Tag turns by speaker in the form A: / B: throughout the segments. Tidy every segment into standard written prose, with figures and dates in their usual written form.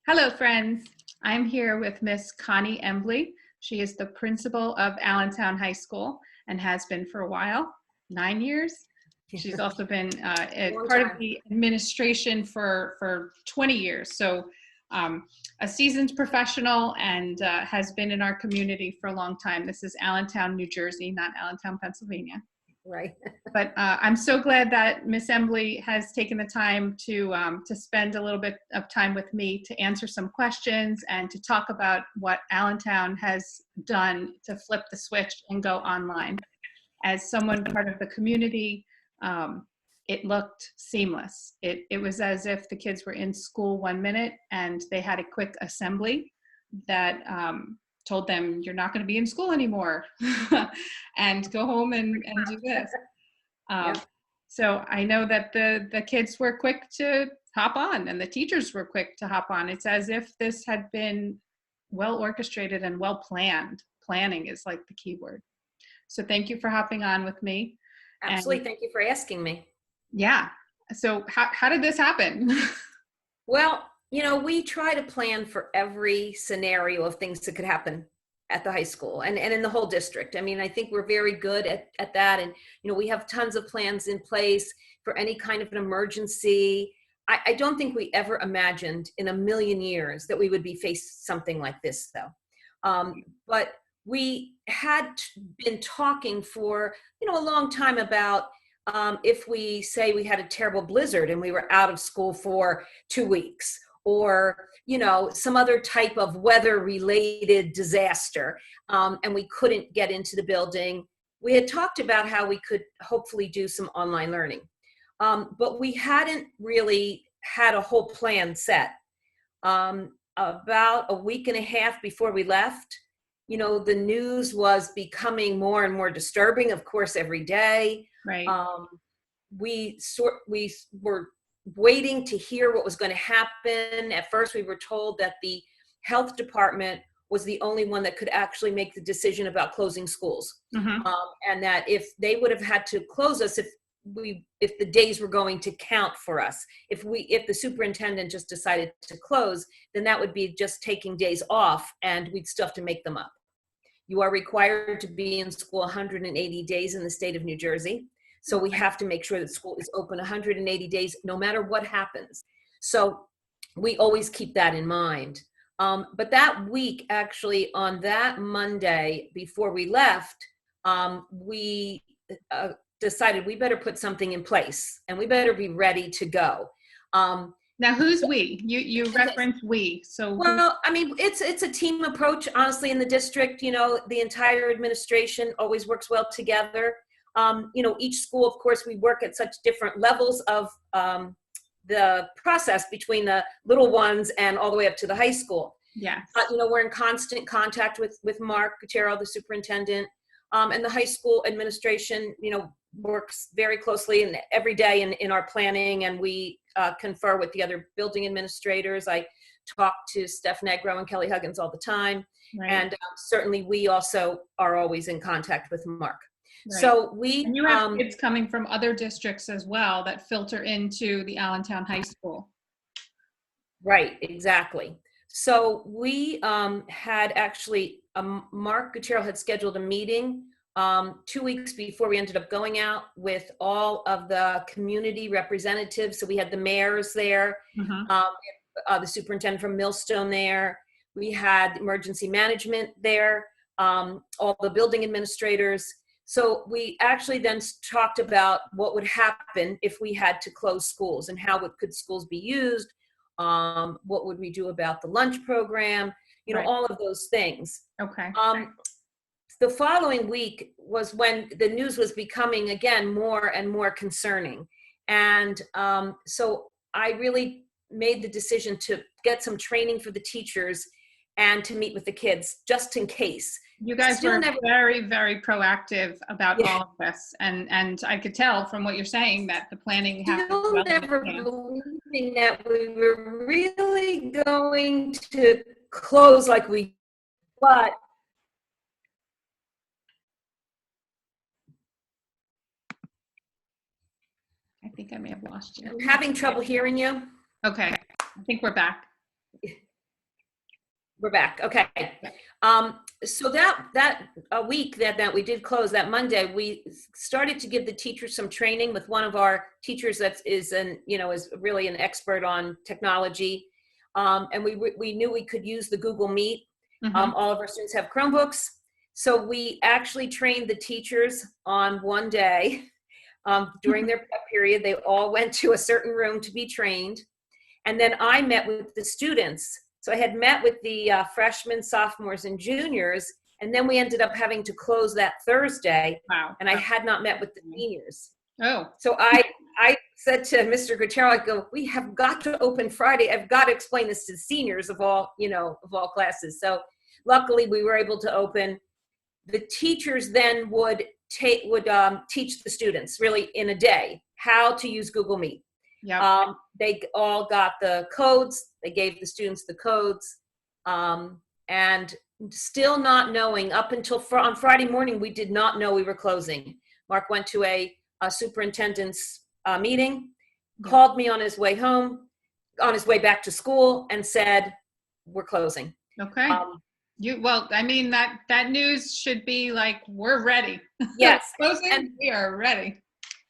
A: Hello, friends. I'm here with Miss Connie Embley. She is the principal of Allentown High School and has been for a while, 9 years. She's also been part of the administration for 20 years. So a seasoned professional and has been in our community for a long time. This is Allentown, New Jersey, not Allentown, Pennsylvania.
B: Right.
A: But I'm so glad that Miss Embley has taken the time to spend a little bit of time with me to answer some questions and to talk about what Allentown has done to flip the switch and go online. As someone part of the community, it looked seamless. It was as if the kids were in school 1 minute and they had a quick assembly that told them, you're not going to be in school anymore and go home and do this. So I know that the kids were quick to hop on and the teachers were quick to hop on. It's as if this had been well orchestrated and well planned. Planning is like the key word. So thank you for hopping on with me.
B: Absolutely. Thank you for asking me.
A: Yeah. So how did this happen?
B: Well, you know, we try to plan for every scenario of things that could happen at the high school and in the whole district. I mean, I think we're very good at that. And, you know, we have tons of plans in place for any kind of an emergency. I don't think we ever imagined in a million years that we would be faced something like this, though. But we had been talking for, you know, a long time about if we say we had a terrible blizzard and we were out of school for 2 weeks, or, you know, some other type of weather-related disaster, and we couldn't get into the building. We had talked about how we could hopefully do some online learning, but we hadn't really had a whole plan set. About a week and a half before we left, you know, the news was becoming more and more disturbing, of course, every day.
A: Right.
B: We were waiting to hear what was going to happen. At first, we were told that the health department was the only one that could actually make the decision about closing schools.
A: Mm-hmm.
B: And that if they would have had to close us, if the days were going to count for us, if the superintendent just decided to close, then that would be just taking days off and we'd still have to make them up. You are required to be in school 180 days in the state of New Jersey. So we have to make sure that school is open 180 days, no matter what happens. So we always keep that in mind. But that week, actually, on that Monday before we left, we decided we better put something in place and we better be ready to go.
A: Now, who's we? You referenced we. So
B: well, I mean, it's a team approach, honestly, in the district. You know, the entire administration always works well together. You know, each school, of course, we work at such different levels of the process between the little ones and all the way up to the high school.
A: Yes.
B: You know, we're in constant contact with Mark Gutierrez, the superintendent, and the high school administration, you know, works very closely and every day in our planning, and we confer with the other building administrators. I talk to Steph Negro and Kelly Huggins all the time. Right. And certainly we also are always in contact with Mark. Right. So
A: and you have kids coming from other districts as well that filter into the Allentown High School.
B: Right, exactly. So we had actually, Mark Gutierrez had scheduled a meeting 2 weeks before we ended up going out with all of the community representatives. So we had the mayors there, the superintendent from Millstone there. We had emergency management there, all the building administrators. So we actually then talked about what would happen if we had to close schools and how could schools be used. What would we do about the lunch program? You know, all of those things.
A: Okay.
B: The following week was when the news was becoming, again, more and more concerning. And so I really made the decision to get some training for the teachers and to meet with the kids just in case.
A: You guys were very, very proactive about all of this. And I could tell from what you're saying that the planning happened.
B: Still never believing that we were really going to close like we, but
A: I think I may have lost you.
B: I'm having trouble hearing you.
A: Okay, I think we're back.
B: We're back. Okay. So that a week that we did close, that Monday, we started to give the teachers some training with one of our teachers that is really an expert on technology. And we knew we could use the Google Meet. All of our students have Chromebooks. So we actually trained the teachers on one day. During their prep period, they all went to a certain room to be trained. And then I met with the students. So I had met with the freshmen, sophomores, and juniors, and then we ended up having to close that Thursday.
A: Wow.
B: And I had not met with the seniors.
A: Oh.
B: So I said to Mr. Gutierrez, I go, we have got to open Friday. I've got to explain this to the seniors of all classes. So luckily we were able to open. The teachers then would teach the students really in a day how to use Google Meet.
A: Yeah.
B: They all got the codes. They gave the students the codes, and still not knowing up until on Friday morning, we did not know we were closing. Mark went to a superintendent's meeting, called me on his way home, on his way back to school, and said, "We're closing."
A: Okay. I mean, that news should be like, we're ready.
B: Yes.
A: Closing,
B: and
A: we are ready.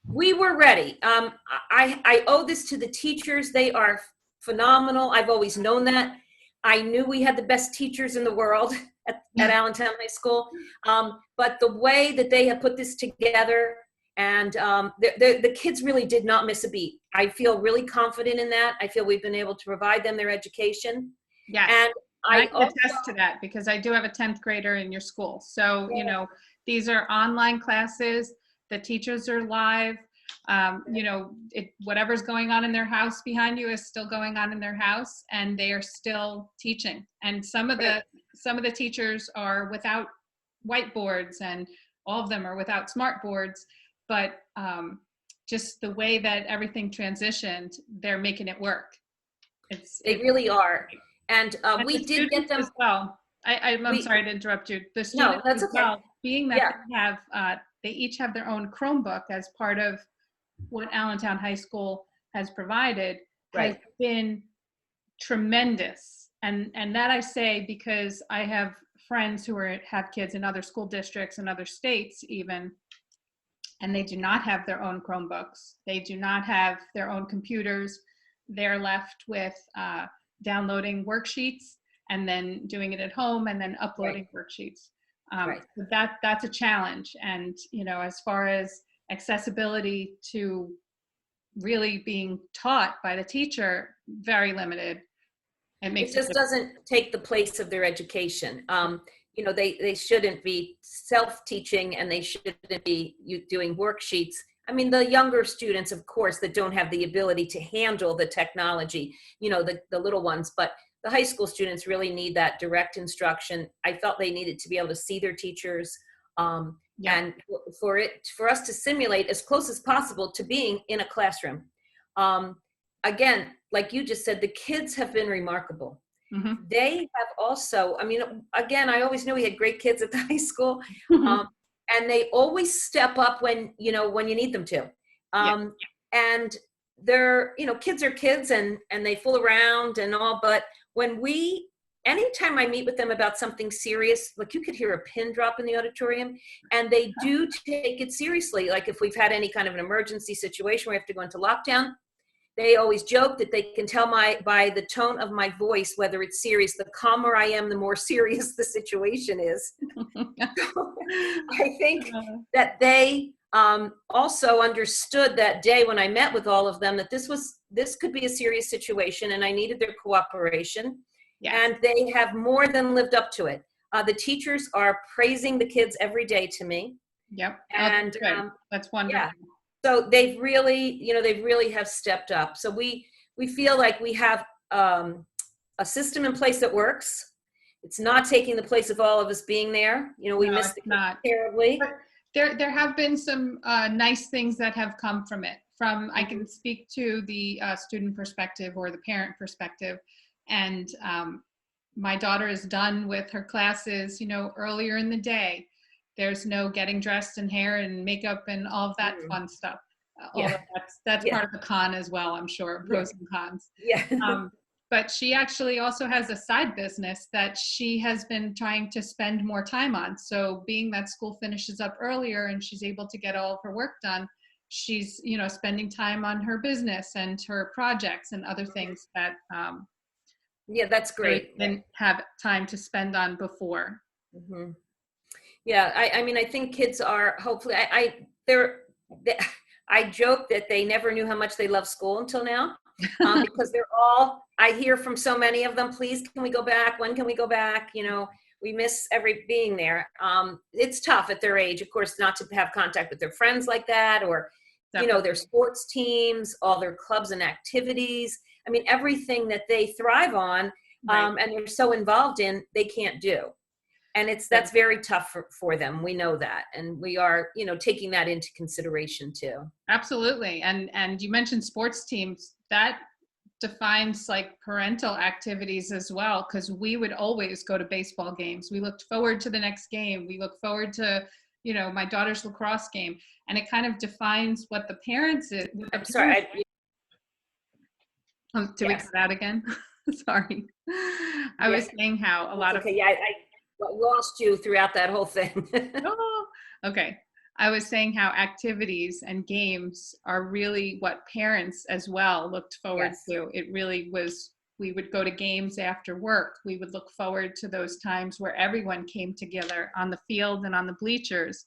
B: We were ready. I owe this to the teachers. They are phenomenal. I've always known that. I knew we had the best teachers in the world at Allentown High School. But the way that they have put this together, and the kids really did not miss a beat. I feel really confident in that. I feel we've been able to provide them their education.
A: Yes. And I can attest to that because I do have a 10th grader in your school. So, these are online classes. The teachers are live. Whatever's going on in their house behind you is still going on in their house, and they are still teaching. And some of the teachers are without whiteboards, and all of them are without smart boards. But just the way that everything transitioned, they're making it work.
B: They really are. And we did get them
A: as well. I'm sorry to interrupt you. The students
B: that's
A: as
B: okay.
A: well, being that they each have their own Chromebook as part of what Allentown High School has provided, has been tremendous. And that I say because I have friends who have kids in other school districts and other states even, and they do not have their own Chromebooks. They do not have their own computers. They're left with downloading worksheets and then doing it at home and then uploading worksheets. So that's a challenge. And, as far as accessibility to really being taught by the teacher, very limited. It
B: just doesn't take the place of their education. They shouldn't be self-teaching, and they shouldn't be doing worksheets. I mean, the younger students, of course, that don't have the ability to handle the technology, the little ones, but the high school students really need that direct instruction. I felt they needed to be able to see their teachers, and for us to simulate as close as possible to being in a classroom. Again, like you just said, the kids have been remarkable. Mm-hmm. They have also, again, I always knew we had great kids at the high school, and they always step up when you need them to. And they're, kids are kids, and they fool around and all, but anytime I meet with them about something serious, like you could hear a pin drop in the auditorium, and they do take it seriously. Like if we've had any kind of an emergency situation where we have to go into lockdown, they always joke that they can tell by the tone of my voice whether it's serious. The calmer I am, the more serious the situation is. So I think that they also understood that day when I met with all of them that this could be a serious situation, and I needed their cooperation. Yes. And they have more than lived up to it. The teachers are praising the kids every day to me.
A: Yep.
B: And
A: that's wonderful.
B: Yeah. So they've really have stepped up. So we feel like we have a system in place that works. It's not taking the place of all of us being there. We missed it terribly.
A: But there have been some nice things that have come from it. I can speak to the student perspective or the parent perspective. And my daughter is done with her classes, earlier in the day. There's no getting dressed and hair and makeup and all of that fun stuff. Although that's part of the con as well, I'm sure, pros and cons.
B: Yeah.
A: but she actually also has a side business that she has been trying to spend more time on. So being that school finishes up earlier and she's able to get all of her work done, she's, you know, spending time on her business and her projects and other things that
B: Yeah, that's
A: really
B: great.
A: didn't have time to spend on before.
B: Mm-hmm. Yeah, I mean, I think kids are hopefully, I joke that they never knew how much they love school until now, because they're all, I hear from so many of them, please, can we go back? When can we go back? You know, we miss every being there. It's tough at their age, of course, not to have contact with their friends like that, or, you know, their sports teams, all their clubs and activities. I mean, everything that they thrive on, and they're so involved in, they can't do. And that's very tough for them. We know that. And we are, you know, taking that into consideration too.
A: Absolutely. And you mentioned sports teams. That defines like parental activities as well, because we would always go to baseball games. We looked forward to the next game. We look forward to, you know, my daughter's lacrosse game. And it kind of defines what the parents is.
B: I'm sorry.
A: Did we cut out again? Sorry. I was saying how a lot of...
B: Okay, yeah, I lost you throughout that whole thing.
A: Oh, okay. I was saying how activities and games are really what parents as well looked forward to. It really was, we would go to games after work. We would look forward to those times where everyone came together on the field and on the bleachers,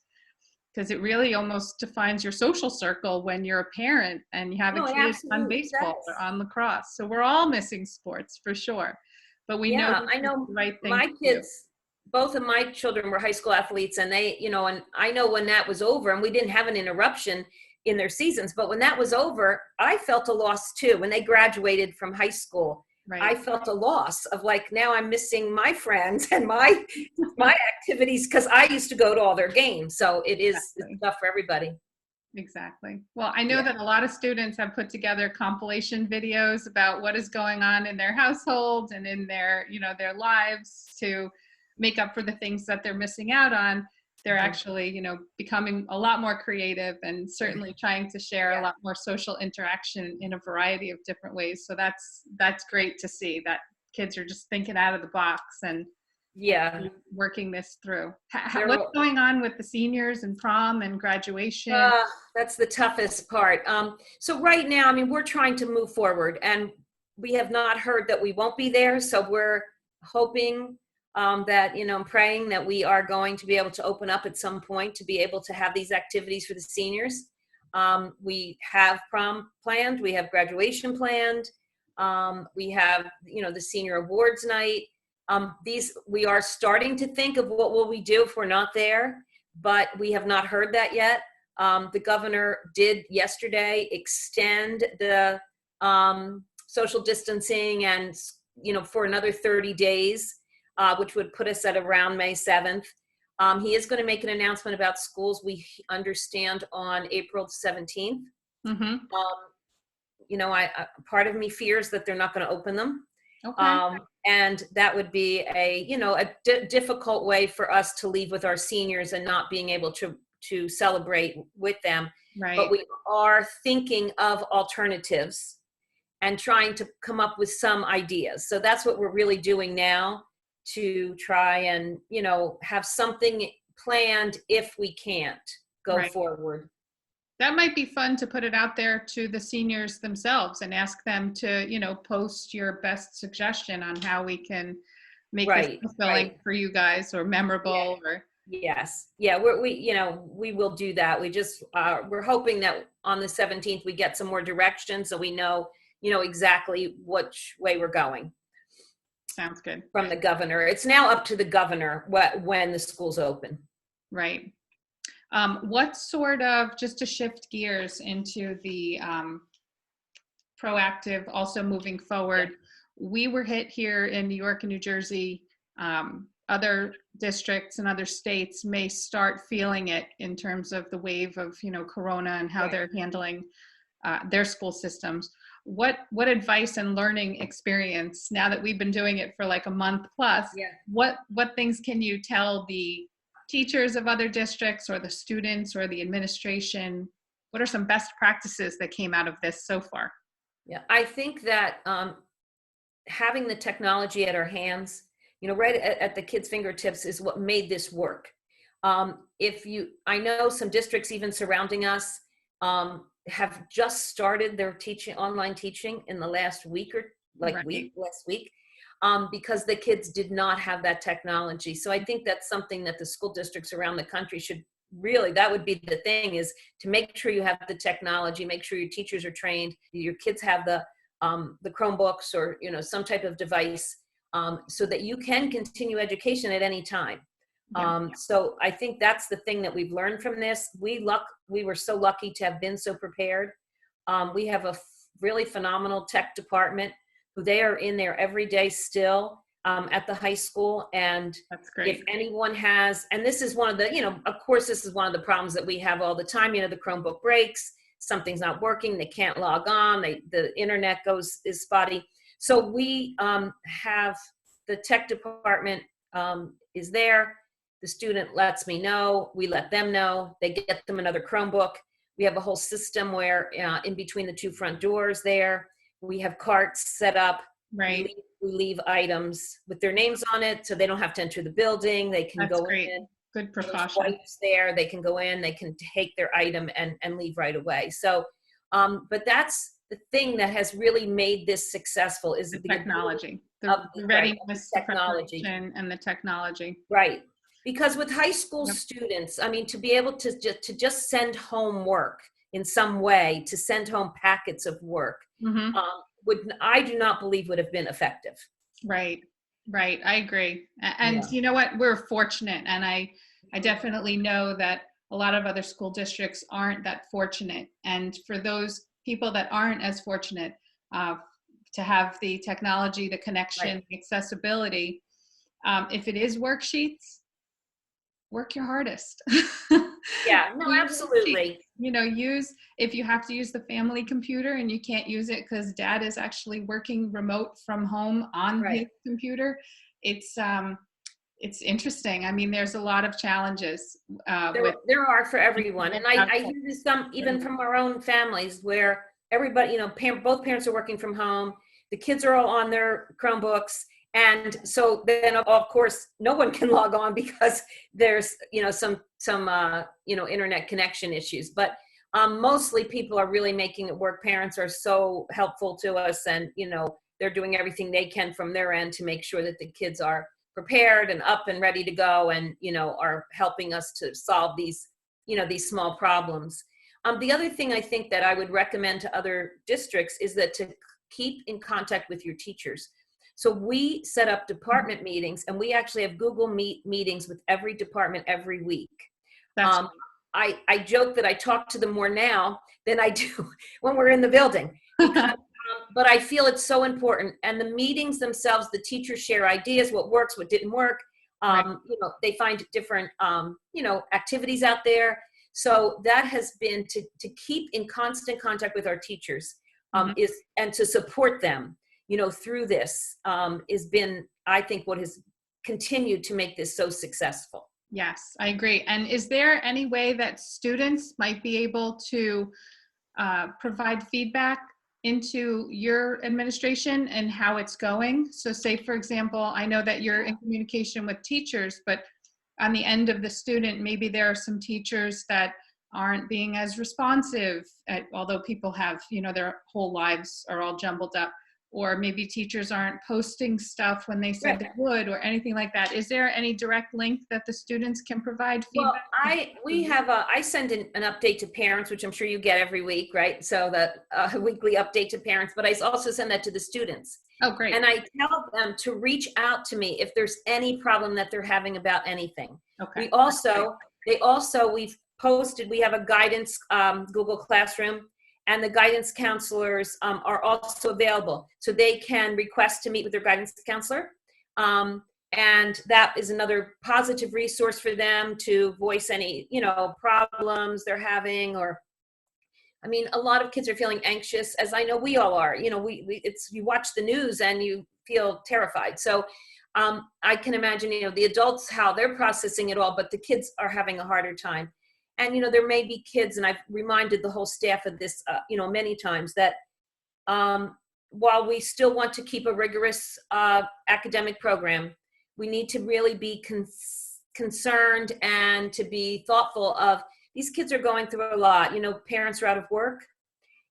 A: because it really almost defines your social circle when you're a parent and you have a kid on baseball or on lacrosse. So we're all missing sports for sure. But we know
B: I know
A: the right thing
B: my
A: to
B: kids,
A: do.
B: both of my children were high school athletes, and they, you know, and I know when that was over, and we didn't have an interruption in their seasons, but when that was over, I felt a loss too. When they graduated from high school, I felt a loss of like, now I'm missing my friends and my activities, because I used to go to all their games. So it's tough for everybody.
A: Exactly. Well, I know that a lot of students have put together compilation videos about what is going on in their households and in their, you know, their lives to make up for the things that they're missing out on. They're actually, you know, becoming a lot more creative and certainly trying to share a lot more social interaction in a variety of different ways. So that's great to see that kids are just thinking out of the box and working this through. What's going on with the seniors and prom and graduation?
B: That's the toughest part. So right now, I mean, we're trying to move forward, and we have not heard that we won't be there. So we're hoping that, you know, praying that we are going to be able to open up at some point to be able to have these activities for the seniors. We have prom planned, we have graduation planned, we have, you know, the senior awards night. We are starting to think of what will we do if we're not there, but we have not heard that yet. The governor did yesterday extend the social distancing and, you know, for another 30 days. Which would put us at around May 7th. He is going to make an announcement about schools, we understand, on April 17th. Mm-hmm. You know, part of me fears that they're not going to open them. Okay. And that would be a, you know, a difficult way for us to leave with our seniors and not being able to celebrate with them. Right. But we are thinking of alternatives and trying to come up with some ideas. So that's what we're really doing now, to try and, you know, have something planned if we can't go forward.
A: That might be fun to put it out there to the seniors themselves and ask them to, you know, post your best suggestion on how we can make this fulfilling for you guys, or memorable. Or
B: we you know, we will do that. We just we're hoping that on the 17th we get some more direction, so we know, you know, exactly which way we're going.
A: Sounds good.
B: From the governor. It's now up to the governor when the schools open.
A: Right. What sort of, just to shift gears into the proactive, also moving forward, we were hit here in New York and New Jersey. Other districts and other states may start feeling it in terms of the wave of, you know, Corona and how they're handling their school systems. What advice and learning experience, now that we've been doing it for like a month plus, what things can you tell the teachers of other districts or the students or the administration? What are some best practices that came out of this so far?
B: Yeah, I think that having the technology at our hands, right at the kids' fingertips is what made this work. I know some districts even surrounding us have just started their online teaching in the last week or last week, because the kids did not have that technology. So I think that's something that the school districts around the country should really, that would be the thing, is to make sure you have the technology, make sure your teachers are trained, your kids have the Chromebooks or, some type of device, so that you can continue education at any time. So I think that's the thing that we've learned from this. We were so lucky to have been so prepared. We have a really phenomenal tech department who they are in there every day still at the high school. And
A: that's great.
B: If anyone has, and this is one of the, of course, this is one of the problems that we have all the time. The Chromebook breaks, something's not working, they can't log on, the internet is spotty. So we have the tech department is there. The student lets me know, we let them know, they get them another Chromebook. We have a whole system where in between the two front doors there, we have carts set up.
A: Right.
B: We leave items with their names on it so they don't have to enter the building. They can go
A: great.
B: in.
A: Good precaution.
B: Wipes there, they can go in, they can take their item and leave right away. So, but that's the thing that has really made this successful is the
A: technology, the readiness,
B: technology,
A: and the technology.
B: Right. Because with high school students, I mean, to be able to just send home work in some way, to send home packets of work, I do not believe would have been effective.
A: Right. I agree. And you know what? We're fortunate. And I definitely know that a lot of other school districts aren't that fortunate. And for those people that aren't as fortunate to have the technology, the connection, the accessibility, if it is worksheets, work your hardest.
B: Yeah, no, absolutely.
A: If you have to use the family computer and you can't use it because dad is actually working remote from home on his computer, it's interesting. I mean, there's a lot of challenges.
B: There are for everyone. And I hear this some even from our own families where everybody, both parents are working from home. The kids are all on their Chromebooks. And so then, of course, no one can log on because there's, some internet connection issues. But mostly people are really making it work. Parents are so helpful to us, and, they're doing everything they can from their end to make sure that the kids are prepared and up and ready to go, and, are helping us to solve these small problems. The other thing I think that I would recommend to other districts is that to keep in contact with your teachers. So we set up department meetings, and we actually have Google Meet meetings with every department every week. I joke that I talk to them more now than I do when we're in the building, because, but I feel it's so important. And the meetings themselves, the teachers share ideas, what works, what didn't work. They find different, activities out there. So that has been to keep in constant contact with our teachers, and to support them, through this, has been, I think, what has continued to make this so successful.
A: Yes, I agree. And is there any way that students might be able to provide feedback into your administration and how it's going? So say, for example, I know that you're in communication with teachers, but on the end of the student, maybe there are some teachers that aren't being as responsive, although people have, their whole lives are all jumbled up. Or maybe teachers aren't posting stuff when they said they would, or anything like that. Is there any direct link that the students can provide feedback?
B: Well, I send an update to parents, which I'm sure you get every week, right? So that weekly update to parents, but I also send that to the students.
A: Oh, great.
B: And I tell them to reach out to me if there's any problem that they're having about anything.
A: Okay.
B: We've posted, we have a guidance Google Classroom, and the guidance counselors are also available. So they can request to meet with their guidance counselor. And that is another positive resource for them to voice any, problems they're having. Or, I mean, a lot of kids are feeling anxious, as I know we all are. You watch the news and you feel terrified. So I can imagine, the adults, how they're processing it all, but the kids are having a harder time. And, there may be kids, and I've reminded the whole staff of this, many times, that while we still want to keep a rigorous academic program, we need to really be concerned and to be thoughtful of these kids are going through a lot. You know, parents are out of work,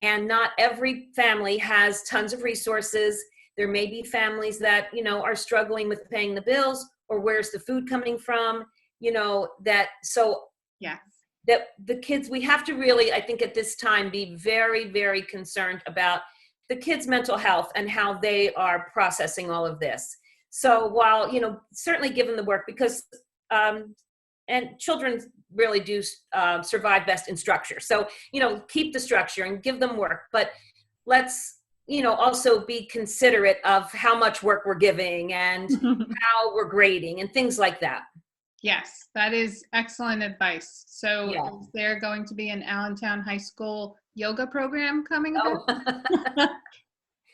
B: and not every family has tons of resources. There may be families that, you know, are struggling with paying the bills, or where's the food coming from, you know, that, so
A: yeah,
B: that the kids, we have to really, I think at this time, be very, very concerned about the kids' mental health and how they are processing all of this. So while, you know, certainly given the work, because, and children really do survive best in structure. So, you know, keep the structure and give them work, but let's, you know, also be considerate of how much work we're giving and how we're grading and things like that.
A: Yes, that is excellent advice. So
B: Yeah.
A: is there going to be an Allentown High School yoga program coming up?
B: Oh.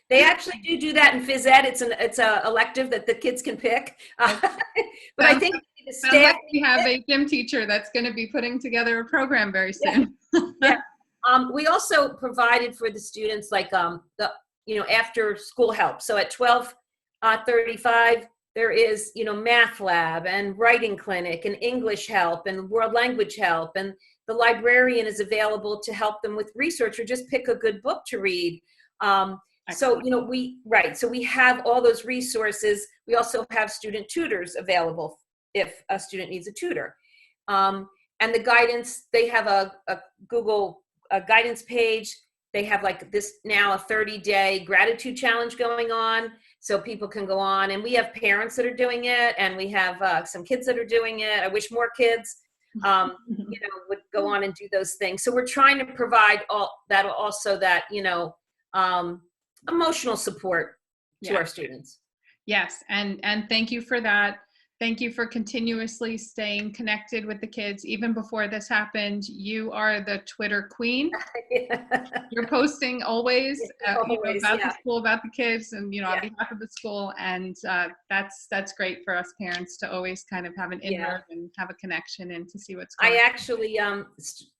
B: They actually do that in phys ed. It's a elective that the kids can pick. But I think the
A: Sounds
B: staff,
A: like we have a gym teacher that's going to be putting together a program very soon.
B: yeah. We also provided for the students like the, you know, after school help. So at 12:35 there is, you know, math lab and writing clinic and English help and world language help, and the librarian is available to help them with research or just pick a good book to read. So, you know, so we have all those resources. We also have student tutors available if a student needs a tutor. And the guidance, they have a Google guidance page. They have like this now a 30-day gratitude challenge going on. So people can go on, and we have parents that are doing it, and we have some kids that are doing it. I wish more kids, you know, would go on and do those things. So we're trying to provide all that, also that, you know, emotional support to our students.
A: Yes, and thank you for that. Thank you for continuously staying connected with the kids. Even before this happened, you are the Twitter queen. You're posting always, you know, about the school, about the kids, and, you know, on behalf of the school. And that's great for us parents to always kind of have an inroad and have a connection and to see what's going on.
B: I actually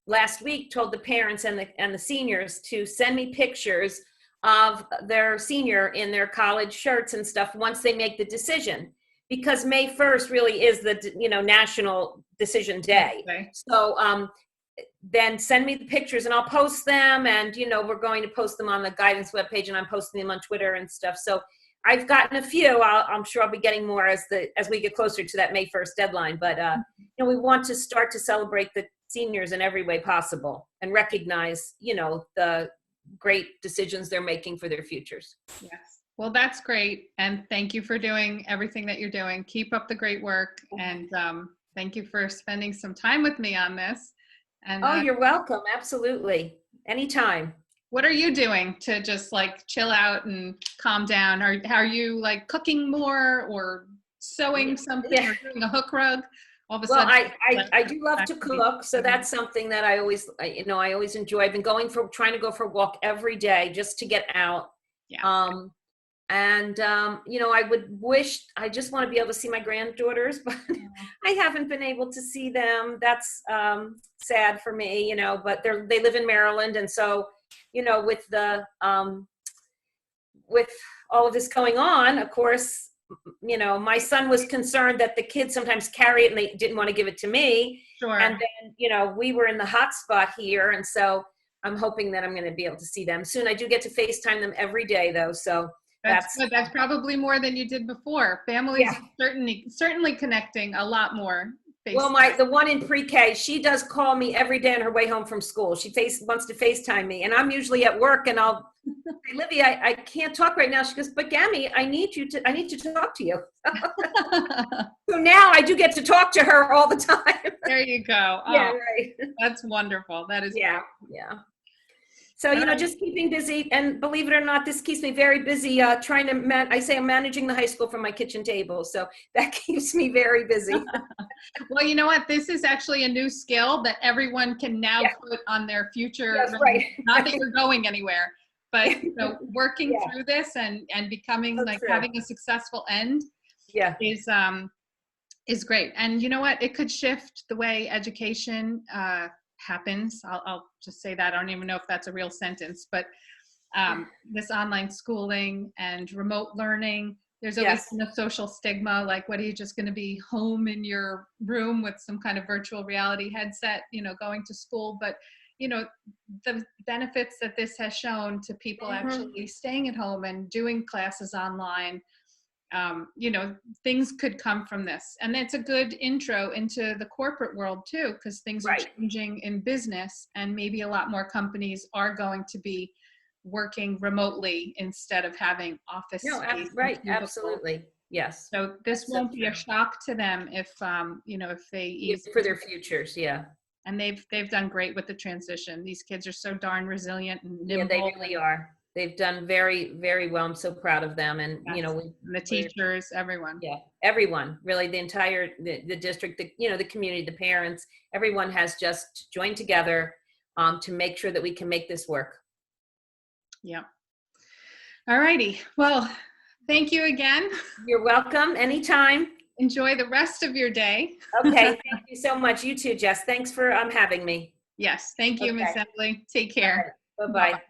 B: last week told the parents and the seniors to send me pictures of their senior in their college shirts and stuff once they make the decision, because May 1st really is the, you know, National Decision Day. Okay. So then send me the pictures and I'll post them, and, you know, we're going to post them on the guidance webpage, and I'm posting them on Twitter and stuff. So I've gotten a few. I'm sure I'll be getting more as we get closer to that May 1st deadline. But you know, we want to start to celebrate the seniors in every way possible and recognize, you know, the great decisions they're making for their futures.
A: Yes. Well, that's great. And thank you for doing everything that you're doing. Keep up the great work. And thank you for spending some time with me on this. And
B: you're welcome. Absolutely. Anytime.
A: What are you doing to just like chill out and calm down? Are you like cooking more or sewing something or doing a hook rug? All of a sudden,
B: I do love to cook, so that's something that I always enjoy. I've been trying to go for a walk every day just to get out.
A: Yeah.
B: You know, I just want to be able to see my granddaughters, but I haven't been able to see them. That's sad for me, you know, but they live in Maryland. And so, you know, with with all of this going on, of course, you know, my son was concerned that the kids sometimes carry it and they didn't want to give it to me.
A: Sure.
B: And then, you know, we were in the hot spot here. And so I'm hoping that I'm going to be able to see them soon. I do get to FaceTime them every day though. So
A: that's good. That's probably more than you did before. Families certainly connecting a lot more.
B: Well, the one in pre-K, she does call me every day on her way home from school. She wants to FaceTime me, and I'm usually at work, and I'll say, Livy, I can't talk right now. She goes, but Gammy, I need to talk to you. So now I do get to talk to her all the time.
A: There you go.
B: Yeah, right.
A: That's wonderful. That is
B: great. Yeah. So, you know, just keeping busy, and believe it or not, this keeps me very busy trying to, I say I'm managing the high school from my kitchen table. So that keeps me very busy.
A: Well, you know what? This is actually a new skill that everyone can now put on their future.
B: That's right.
A: Not that you're going anywhere, but you know, working through this and becoming having a successful end is great. And you know what? It could shift the way education happens. I'll just say that. I don't even know if that's a real sentence, but this online schooling and remote learning. There's always
B: Yes.
A: been a social stigma, like, what are you just going to be home in your room with some kind of virtual reality headset, going to school? But, the benefits that this has shown to people actually staying at home and doing classes online, things could come from this. And it's a good intro into the corporate world too, because things are changing in business, and maybe a lot more companies are going to be working remotely instead of having office space.
B: Right. Absolutely. Yes.
A: So this won't be a shock to them if they ease
B: for their futures. Yeah.
A: And they've done great with the transition. These kids are so darn resilient and nimble.
B: Yeah, they really are. They've done very, very well. I'm so proud of them. And,
A: and the teachers, everyone.
B: Yeah, everyone, really, the entire, the district, the community, the parents, everyone has just joined together to make sure that we can make this work. Yeah.
A: All righty. Well, thank you again.
B: You're welcome. Anytime.
A: Enjoy the rest of your day.
B: Okay. Thank you so much. You too, Jess. Thanks for having me.
A: Yes. Thank you, Miss Embley. Take care.
B: Right. Bye-bye.